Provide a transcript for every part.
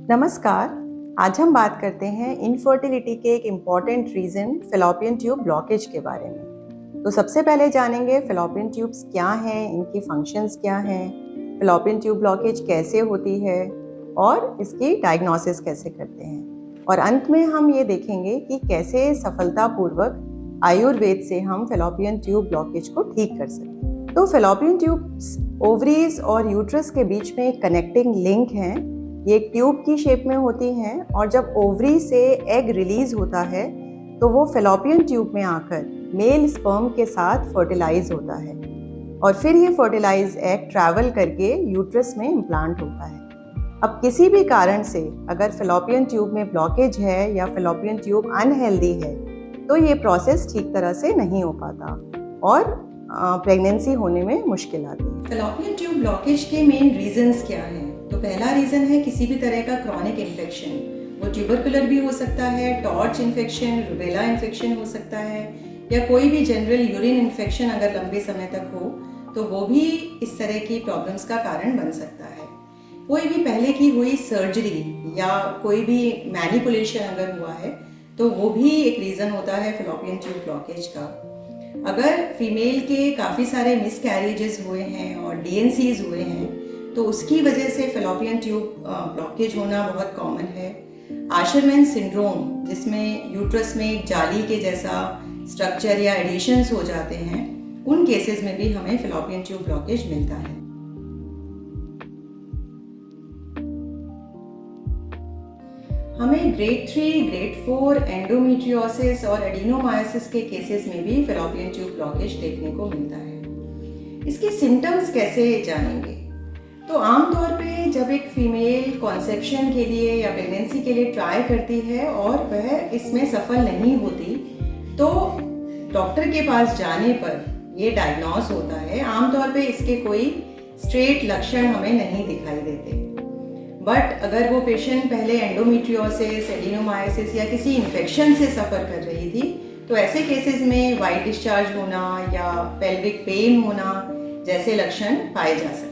नमस्कार। आज हम बात करते हैं इनफर्टिलिटी के एक important reason fallopian tube blockage के बारे में। तो सबसे पहले जानेंगे फेलोपियन ट्यूब्स क्या हैं, इनकी फंक्शंस क्या हैं, फेलोपियन ट्यूब ब्लॉकेज कैसे होती है और इसकी डायग्नोसिस कैसे करते हैं। और अंत में हम ये देखेंगे कि कैसे सफलतापूर्वक आयुर्वेद से हम फेलोपियन ट्यूब ब्लॉकेज को ठीक कर सकते हैं। तो फेलोपियन ट्यूब्स ओवरीज और यूट्रस के बीच में एक कनेक्टिंग लिंक है। ये एक ट्यूब की शेप में होती हैं और जब ओवरी से एग रिलीज होता है तो वो फेलोपियन ट्यूब में आकर मेल स्पर्म के साथ फर्टिलाइज होता है और फिर ये फर्टिलाइज एग ट्रैवल करके यूट्रस में इम्प्लांट होता है। अब किसी भी कारण से अगर फेलोपियन ट्यूब में ब्लॉकेज है या फेलोपियन ट्यूब अनहेल्दी है तो ये प्रोसेस ठीक तरह से नहीं हो पाता और प्रेगनेंसी होने में मुश्किल आती है। फेलोपियन ट्यूब ब्लॉकेज के मेन रीजंस क्या हैं? तो पहला रीज़न है किसी भी तरह का क्रॉनिक इन्फेक्शन। वो ट्यूबरकुलर भी हो सकता है, टॉर्च इन्फेक्शन, रुबेला इन्फेक्शन हो सकता है या कोई भी जनरल यूरिन इन्फेक्शन अगर लंबे समय तक हो तो वो भी इस तरह की प्रॉब्लम्स का कारण बन सकता है। कोई भी पहले की हुई सर्जरी या कोई भी मैनिपुलेशन अगर हुआ है तो वो भी एक रीज़न होता है फेलोपियन ट्यूब ब्लॉकेज का। अगर फीमेल के काफ़ी सारे मिसकैरेजेस हुए हैं और डीएनसीज हुए हैं तो उसकी वजह से फेलोपियन ट्यूब ब्लॉकेज होना बहुत कॉमन है। आशरमैन सिंड्रोम, जिसमें यूट्रस में एक जाली के जैसा स्ट्रक्चर या एडिशंस हो जाते हैं, उन केसेस में भी हमें फेलोपियन ट्यूब ब्लॉकेज मिलता है। हमें ग्रेड 3, ग्रेड 4 एंडोमेट्रियोसिस और एडिनोमायोसिस के केसेस में भी फेलोपियन ट्यूब ब्लॉकेज देखने को मिलता है। इसके सिम्टम्स कैसे जानेंगे? तो आमतौर पे जब एक फीमेल कॉन्सेप्शन के लिए या प्रेगनेंसी के लिए ट्राई करती है और वह इसमें सफल नहीं होती तो डॉक्टर के पास जाने पर यह डायग्नोस होता है। आमतौर पे इसके कोई स्ट्रेट लक्षण हमें नहीं दिखाई देते, बट अगर वो पेशेंट पहले एंडोमेट्रियोसिस, एडिनोमायोसिस या किसी इन्फेक्शन से सफ़र कर रही थी तो ऐसे केसेस में वाइट डिस्चार्ज होना या पेल्विक पेन होना जैसे लक्षण पाए जा सकते हैं।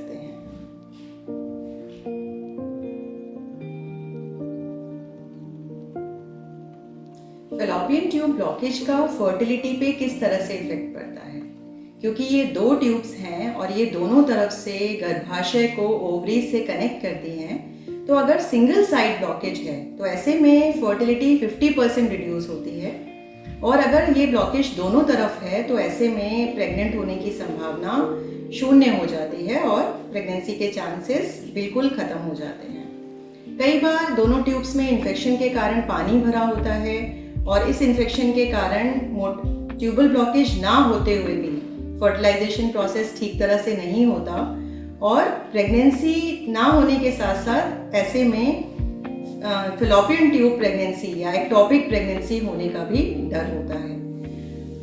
फेलोपियन ट्यूब ब्लॉकेज का फर्टिलिटी पे किस तरह से इफेक्ट पड़ता है? क्योंकि ये दो ट्यूब्स हैं और ये दोनों तरफ से गर्भाशय को ओवरी से कनेक्ट करती हैं, तो अगर सिंगल साइड ब्लॉकेज है तो ऐसे में फर्टिलिटी 50% रिड्यूस होती है और अगर ये ब्लॉकेज दोनों तरफ है तो ऐसे में प्रेग्नेंट होने की संभावना शून्य हो जाती है और प्रेगनेंसी के चांसेस बिल्कुल खत्म हो जाते हैं। कई बार दोनों ट्यूब्स में इन्फेक्शन के कारण पानी भरा होता है और इस इन्फेक्शन के कारण ट्यूबल ब्लॉकेज ना होते हुए भी फर्टिलाइजेशन प्रोसेस ठीक तरह से नहीं होता और प्रेगनेंसी ना होने के साथ साथ ऐसे में फेलोपियन ट्यूब प्रेगनेंसी या एक्टोपिक प्रेगनेंसी होने का भी डर होता है।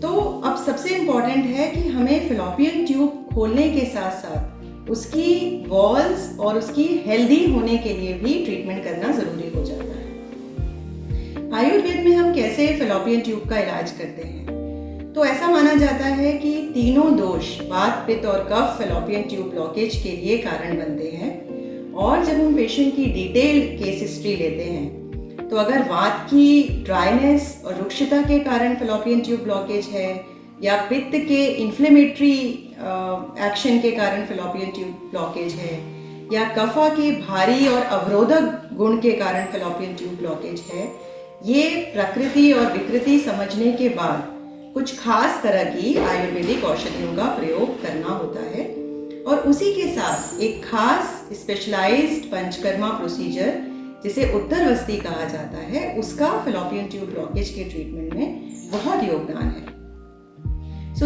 तो अब सबसे इम्पॉर्टेंट है कि हमें फेलोपियन ट्यूब खोलने के साथ साथ उसकी वॉल्स और उसकी हेल्दी होने के लिए भी ट्रीटमेंट करना ज़रूरी हो जाता है। आयुर्वेद में हम कैसे फेलोपियन ट्यूब का इलाज करते हैं? तो ऐसा माना जाता है कि तीनों दोष वात, पित्त और कफ फेलोपियन ट्यूब ब्लॉकेज के लिए कारण बनते हैं और जब हम पेशेंट की डिटेल केस हिस्ट्री लेते हैं तो अगर वात की ड्राइनेस और रुक्षता के कारण फेलोपियन ट्यूब ब्लॉकेज है या पित्त के इन्फ्लेमेटरी एक्शन के कारण फेलोपियन ट्यूब ब्लॉकेज है या कफा के भारी और अवरोधक गुण के कारण फेलोपियन ट्यूब ब्लॉकेज है, ये प्रकृति और विकृति समझने के बाद कुछ खास तरह की आयुर्वेदिक औषधियों का प्रयोग करना होता है और उसी के साथ एक खास स्पेशलाइज्ड पंचकर्मा प्रोसीजर जिसे उत्तरवस्ती कहा जाता है, उसका फेलोपियन ट्यूब ब्लॉकेज के ट्रीटमेंट में बहुत योगदान है।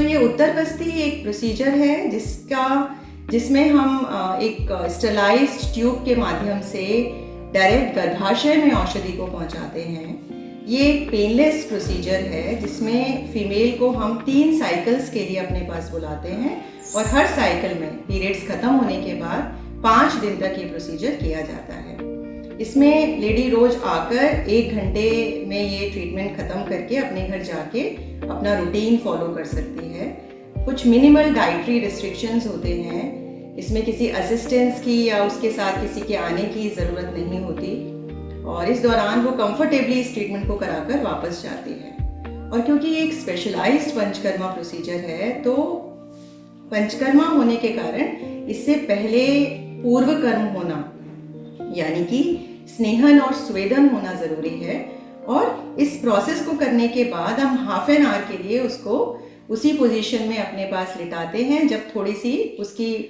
ये उत्तरवस्ती एक प्रोसीजर है जिसमें हम एक स्टरलाइज्ड ट्यूब के माध्यम से डायरेक्ट गर्भाशय में औषधि को पहुंचाते हैं। ये एक पेनलेस प्रोसीजर है जिसमें फीमेल को हम 3 साइकिल्स के लिए अपने पास बुलाते हैं और हर साइकिल में पीरियड्स खत्म होने के बाद 5 दिन तक ये प्रोसीजर किया जाता है। इसमें लेडी रोज आकर 1 घंटे में ये ट्रीटमेंट खत्म करके अपने घर जाके अपना रूटीन फॉलो कर सकती है। कुछ मिनिमल डाइटरी रिस्ट्रिक्शंस होते हैं, इसमें किसी असिस्टेंस की या उसके साथ किसी के आने की ज़रूरत नहीं होती और इस दौरान वो कंफर्टेबली इस ट्रीटमेंट को कराकर वापस जाती है। और क्योंकि ये एक स्पेशलाइज्ड पंचकर्मा प्रोसीजर है, तो पंचकर्मा होने के कारण इससे पहले पूर्व कर्म होना यानी कि स्नेहन और स्वेदन होना ज़रूरी है। और इस प्रोसेस को करने के बाद हम हाफ एन आवर के लिए उसको उसी पोजीशन में अपने पास लिटाते हैं, जब थोड़ी सी उसकी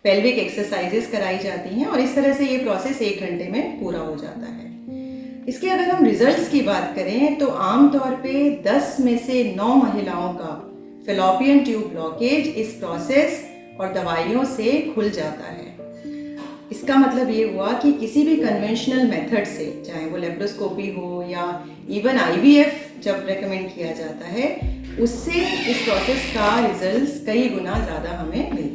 पेल्विक एक्सरसाइजेस कराई जाती हैं, और इस तरह से ये प्रोसेस 1 घंटे में पूरा हो जाता है। इसके अगर हम रिजल्ट्स की बात करें तो आमतौर पे 10 में से 9 महिलाओं का फेलोपियन ट्यूब ब्लॉकेज इस प्रोसेस और दवाइयों से खुल जाता है। इसका मतलब ये हुआ कि किसी भी कन्वेंशनल मेथड से, चाहे वो लेप्रोस्कोपी हो या इवन IVF जब रेकमेंड किया जाता है, उससे इस प्रोसेस का रिजल्ट्स कई गुना ज़्यादा हमें मिलता है।